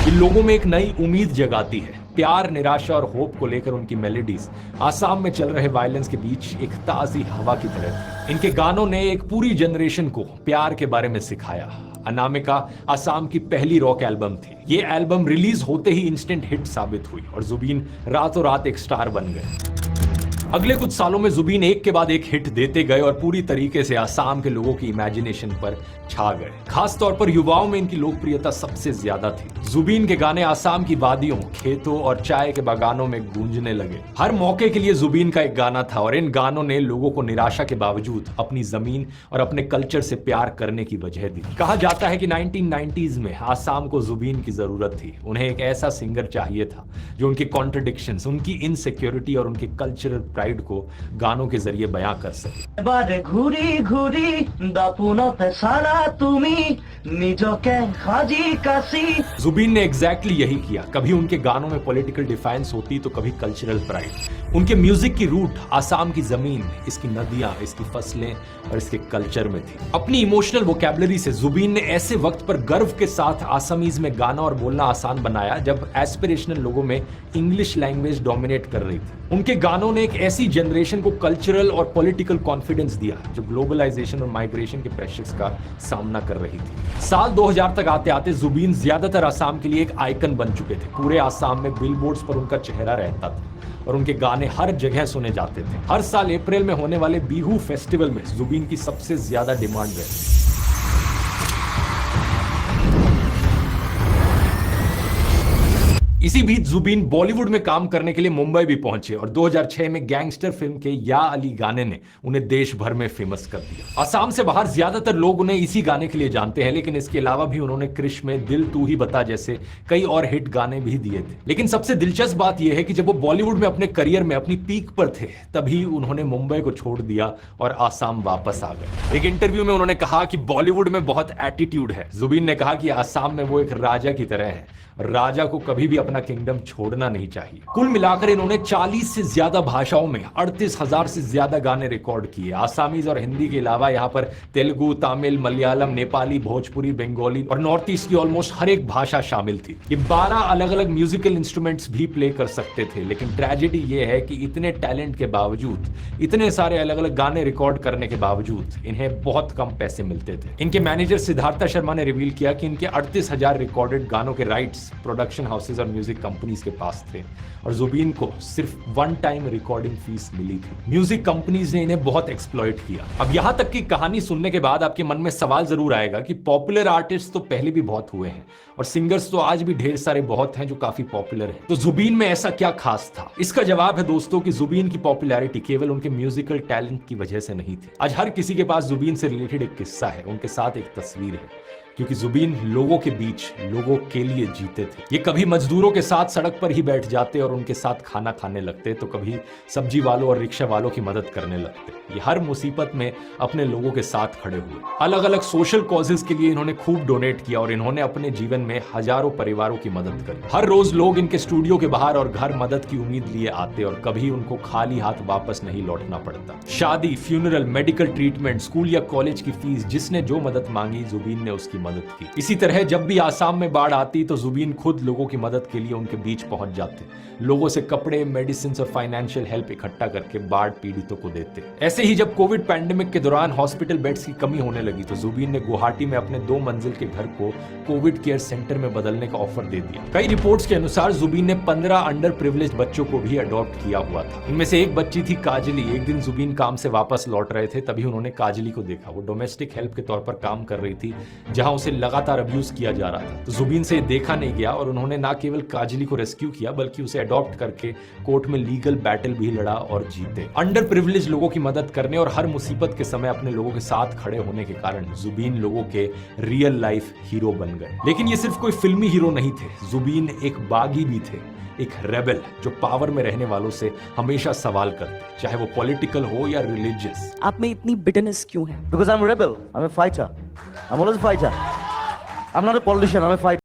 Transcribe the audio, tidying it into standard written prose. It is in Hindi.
ये लोगों में एक नई उम्मीद जगाती है। प्यार, निराशा और होप को लेकर उनकी मेलोडीज आसाम में चल रहे वायलेंस के बीच एक ताजी हवा की तरह थी। इनके गानों ने एक पूरी जनरेशन को प्यार के बारे में सिखाया। अनामिका आसाम की पहली रॉक एल्बम थी। ये एल्बम रिलीज होते ही इंस्टेंट हिट साबित हुई और जुबीन रातों रात एक स्टार बन गए। अगले कुछ सालों में जुबीन एक के बाद एक हिट देते गए और पूरी तरीके से आसाम के लोगों की इमेजिनेशन पर छा गए। खास तौर पर युवाओं में इनकी लोकप्रियता सबसे ज्यादा थी। जुबीन के गाने आसाम की वादियों, खेतों और चाय के बागानों में गूंजने लगे। हर मौके के लिए जुबीन का एक गाना था और इन गानों ने लोगों को निराशा के बावजूद अपनी जमीन और अपने कल्चर से प्यार करने की वजह दी। कहा जाता है कि 1990s में आसाम को जुबीन की जरूरत थी। उन्हें एक ऐसा सिंगर चाहिए था जो उनकी कॉन्ट्रडिक्शंस, उनकी इनसिक्योरिटी और उनके कल्चरल प्राइड को गानों के जरिए बयां कर सके। बारे घूरी घूरी दापुनते सारा तुमी निजके खाजी कासी। जुबीन ने एग्जैक्टली यही किया। कभी उनके गानों में पॉलिटिकल डिफेंस होती तो कभी कल्चरल प्राइड। उनके म्यूजिक की रूट आसाम की जमीन, इसकी नदियां, इसकी फसलें और इसके कल्चर में थी। अपनी इमोशनल वोकैबुलरी से जुबीन ने ऐसे वक्त पर गर्व के साथ आसामीज में गाना और बोलना आसान बनाया जब एस्पिरेशनल लोगों में इंग्लिश लैंग्वेज डोमिनेट कर रही थी। उनके गानों ने एक ऐसी जनरेशन को कल्चरल और पॉलिटिकल कॉन्फिडेंस दिया जो ग्लोबलाइजेशन और माइग्रेशन के प्रेशर्स का सामना कर रही थी। साल 2000 तक आते आते जुबीन ज्यादातर आसाम के लिए एक आइकन बन चुके थे। पूरे आसाम में बिलबोर्ड्स पर उनका चेहरा रहता था और उनके गाने हर जगह सुने जाते थे। हर साल अप्रैल में होने वाले बिहू फेस्टिवल में जुबीन की सबसे ज्यादा डिमांड रहती। इसी बीच जुबीन बॉलीवुड में काम करने के लिए मुंबई भी पहुंचे और 2006 में गैंगस्टर फिल्म के या अली गाने ने उन्हें देश भर में फेमस कर दिया। आसाम से बाहर ज्यादातर लोग उन्हें इसी गाने के लिए जानते हैं, लेकिन इसके अलावा भी उन्होंने क्रिश में दिल तू ही बता जैसे कई और हिट गाने भी दिए थे। लेकिन सबसे दिलचस्प बात यह है कि जब वो बॉलीवुड में अपने करियर में अपनी पीक पर थे तभी उन्होंने मुंबई को छोड़ दिया और आसाम वापस आ गए। एक इंटरव्यू में उन्होंने कहा कि बॉलीवुड में बहुत एटीट्यूड है। जुबीन ने कहा कि आसाम में वो एक राजा की तरह है और राजा को कभी भी अपना किंगडम छोड़ना नहीं चाहिए। कुल मिलाकर इन्होंने 40 से ज्यादा भाषाओं में 38,000 से ज्यादा गाने रिकॉर्ड किए। आसामीज और हिंदी के अलावा यहाँ पर तेलुगु, तमिल, मलयालम, नेपाली, भोजपुरी, बंगाली और नॉर्थ ईस्ट की ऑलमोस्ट हर एक भाषा शामिल थी। ये 12 अलग अलग म्यूजिकल इंस्ट्रूमेंट्स भी प्ले कर सकते थे। लेकिन ट्रेजेडी ये है कि इतने टैलेंट के बावजूद, इतने सारे अलग अलग गाने रिकॉर्ड करने के बावजूद इन्हें बहुत कम पैसे मिलते थे। इनके मैनेजर सिद्धार्था शर्मा ने रिवील किया कि इनके 38,000 रिकॉर्डेड गानों के राइट्स प्रोडक्शन हाउसेज और म्यूजिक कंपनीज के पास थे और जुबीन को सिर्फ वन टाइम रिकॉर्डिंग फीस मिली थी। म्यूजिक कंपनीज ने इन्हें बहुत एक्सप्लॉइट किया। अब यहां तक की कहानी सुनने के बाद आपके मन में सवाल जरूर आएगा कि पॉपुलर आर्टिस्ट तो पहले भी बहुत हुए हैं और सिंगर्स तो आज भी ढेर सारे बहुत हैं जो काफी पॉपुलर हैं, तो जुबीन में ऐसा क्या खास था? इसका जवाब है दोस्तों कि जुबीन की पॉपुलैरिटी केवल उनके म्यूजिकल टैलेंट की वजह से नहीं थी। आज हर किसी के पास जुबीन से रिलेटेड एक किस्सा है, उनके साथ एक तस्वीर है, क्योंकि जुबीन लोगों के बीच लोगों के लिए जीते थे। ये कभी मजदूरों के साथ सड़क पर ही बैठ जाते और उनके साथ खाना खाने लगते, तो कभी सब्जी वालों और रिक्शा वालों की मदद करने लगते। ये हर मुसीबत में अपने लोगों के साथ खड़े हुए। अलग अलग सोशल कॉजेज के लिए इन्होंने खूब डोनेट किया और इन्होंने अपने जीवन में हजारों परिवारों की मदद करी। हर रोज लोग इनके स्टूडियो के बाहर और घर मदद की उम्मीद लिए आते और कभी उनको खाली हाथ वापस नहीं लौटना पड़ता। शादी, फ्यूनरल, मेडिकल ट्रीटमेंट, स्कूल या कॉलेज की फीस, जिसने जो मदद मांगी जुबीन ने उसकी मदद की। इसी तरह जब भी आसाम में बाढ़ आती तो जुबीन खुद लोगों की मदद के लिए उनके बीच पहुंच जाते, लोगों से कपड़े, मेडिसिन और फाइनेंशियल हेल्प इकट्ठा करके बाढ़ पीड़ितों को देते। ऐसे ही जब कोविड पैंडेमिक के दौरान हॉस्पिटल बेड्स की कमी होने लगी तो जुबीन ने गुवाहाटी में अपने 2 मंजिल के घर को कोविड केयर सेंटर में बदलने का ऑफर दे दिया। कई रिपोर्ट्स के अनुसार जुबीन ने 15 अंडर प्रिविलेज बच्चों को भी अडॉप्ट किया हुआ था। इनमें से एक बच्ची थी काजली। एक दिन जुबीन काम से वापस लौट रहे थे, तभी उन्होंने काजली को देखा। वो डोमेस्टिक हेल्प के तौर पर काम कर रही थी जहां उसे लगातार अब्यूज किया जा रहा था। तो जुबीन से देखा नहीं गया और उन्होंने ना केवल काजली को रेस्क्यू किया बल्कि उसे अडॉप्ट करके कोर्ट में लीगल बैटल भी लड़ा और जीते। अंडर प्रिविलेज लोगों की मदद करने और हर मुसीबत के समय अपने लोगों के साथ खड़े होने के कारण जुबीन लोगों के रियल लाइफ हीरो बन गए। लेकिन ये सिर्फ कोई फिल्मी हीरो नहीं थे, जुबीन एक बागी भी थे, एक रेबल जो पावर में रहने वालों से हमेशा सवाल करते, चाहे वो पॉलिटिकल हो या रिलीजियस। आप में इतनी बिटरनेस क्यों है? Because I'm a rebel. I'm a fighter. I'm always a fighter. I'm not a politician. I'm a fighter.